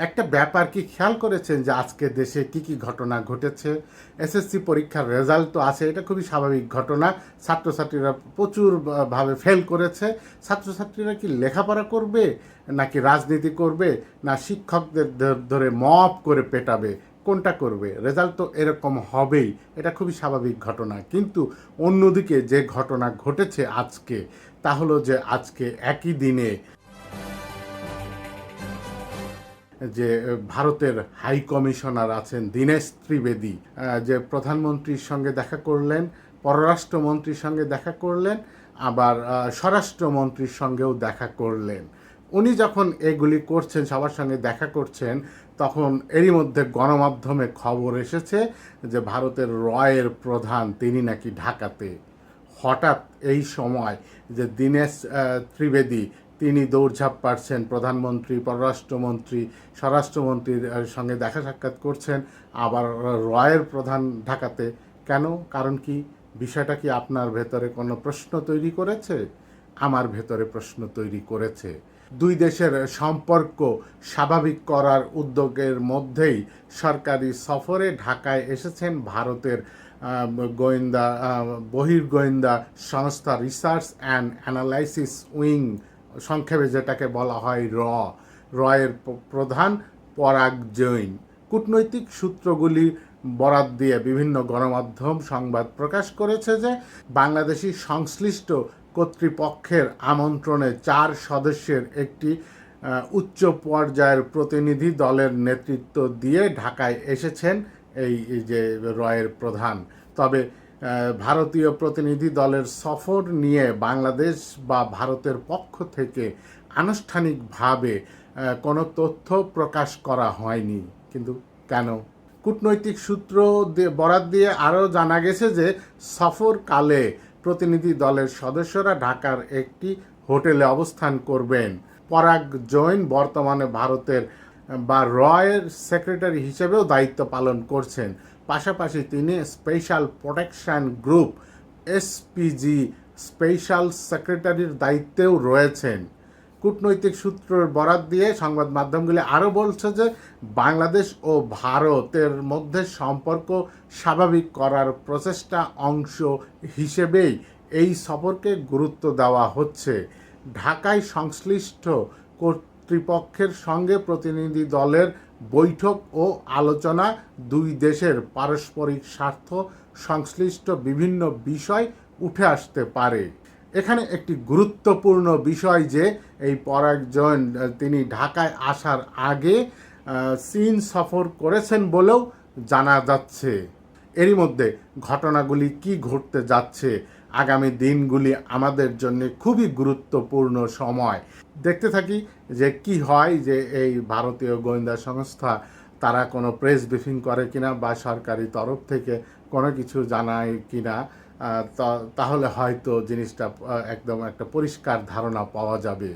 একটা ব্যাপার কি খেয়াল করেছেন যে আজকে দেশে কি কি ঘটনা ঘটেছে? এসএসসি পরীক্ষার রেজাল্ট তো আছে, এটা খুবই স্বাভাবিক ঘটনা। ছাত্রছাত্রীরা প্রচুর ভাবে ফেল করেছে। ছাত্রছাত্রীরা কি লেখাপড়া করবে, নাকি রাজনীতি করবে, না শিক্ষকদের ধরে মপ করে পেটাবে? কোনটা করবে? রেজাল্ট তো এরকম হবেই, এটা খুবই স্বাভাবিক ঘটনা। কিন্তু অন্যদিকে যে ঘটনা ঘটেছে আজকে, তা হলো যে আজকে একই দিনে যে ভারতের হাই কমিশনার আছেন দীনেশ ত্রিবেদী, যে প্রধানমন্ত্রীর সঙ্গে দেখা করলেন, পররাষ্ট্রমন্ত্রীর সঙ্গে দেখা করলেন, আবার স্বরাষ্ট্রমন্ত্রীর সঙ্গেও দেখা করলেন। উনি যখন এগুলি করছেন, সবার সঙ্গে দেখা করছেন, তখন এরই মধ্যে গণমাধ্যমে খবর এসেছে যে ভারতের রয়ের প্রধান তিনি নাকি ঢাকাতে। হঠাৎ এই সময় যে দীনেশ ত্রিবেদী তিনি দৌড়ঝাঁপ পাচ্ছেন, প্রধানমন্ত্রী, পররাষ্ট্রমন্ত্রী, স্বরাষ্ট্রমন্ত্রীর সঙ্গে দেখা সাক্ষাৎ করছেন, আবার রয়ের প্রধান ঢাকাতে। কেন? কারণ কি? বিষয়টা কি আপনার ভেতরে কোনো প্রশ্ন তৈরি করেছে? আমার ভেতরে প্রশ্ন তৈরি করেছে। দুই দেশের সম্পর্ক স্বাভাবিক করার উদ্যোগের মধ্যেই সরকারি সফরে ঢাকায় এসেছেন ভারতের গোয়েন্দা বহির্গোয়েন্দা সংস্থা রিসার্চ অ্যান্ড অ্যানালাইসিস উইং, সংক্ষেপে যেটাকে বলা হয় রয়ের প্রধান পরাগ জৈন। কূটনৈতিক সূত্রগুলি বরাত দিয়ে বিভিন্ন গণমাধ্যম সংবাদ প্রকাশ করেছে যে বাংলাদেশি সংশ্লিষ্ট কর্তৃপক্ষের আমন্ত্রণে 4 সদস্যের একটি উচ্চ পর্যায়ের প্রতিনিধি দলের নেতৃত্ব দিয়ে ঢাকায় এসেছেন এই যে রয়ের প্রধান। তবে ভারতীয় প্রতিনিধি দলের সফর নিয়ে বাংলাদেশ বা ভারতের পক্ষ থেকে আনুষ্ঠানিকভাবে কোনো তথ্য প্রকাশ করা হয়নি। কিন্তু কেন? কূটনৈতিক সূত্র বরাত দিয়ে আরও জানা গেছে যে সফরকালে প্রতিনিধি দলের সদস্যরা ঢাকার একটি হোটেলে অবস্থান করবেন। পরাগ জৈন বর্তমানে ভারতের বা রয়ের সেক্রেটারি হিসেবেও দায়িত্ব পালন করছেন। পাশাপাশি তিনি special protection group SPG special সেক্রেটারির দায়িত্বেও রয়েছেন। কূটনৈতিক সূত্রের বরাত দিয়ে সংবাদ মাধ্যমগুলি আরও বলছে যে বাংলাদেশ ও ভারতের মধ্যে সম্পর্ক স্বাভাবিক করার প্রচেষ্টা অংশ হিসেবেই এই সফরকে গুরুত্ব দেওয়া হচ্ছে। ঢাকায় সংশ্লিষ্ট কর্তৃপক্ষের সঙ্গে প্রতিনিধি দলের বৈঠক ও আলোচনা দুই দেশের পারস্পরিক স্বার্থ সংশ্লিষ্ট বিভিন্ন বিষয় উঠে আসতে পারে। এখানে একটি গুরুত্বপূর্ণ বিষয় যে এই পরাগ জৈন তিনি ঢাকায় আসার আগে চীন সফর করেছেন বলেও জানা যাচ্ছে। এরই মধ্যে ঘটনাগুলি কি ঘটতে যাচ্ছে, আগামী দিনগুলি আমাদের জন্য খুবই গুরুত্বপূর্ণ সময়। দেখতে থাকি যে কি হয়, যে এই ভারতীয় গোয়েন্দা সংস্থা তারা কোনো প্রেস ব্রিফিং করে কিনা বা সরকারি তরফ থেকে কোনো কিছু জানায় কিনা। তাহলে হয়তো জিনিসটা একদম একটা পরিষ্কার ধারণা পাওয়া যাবে।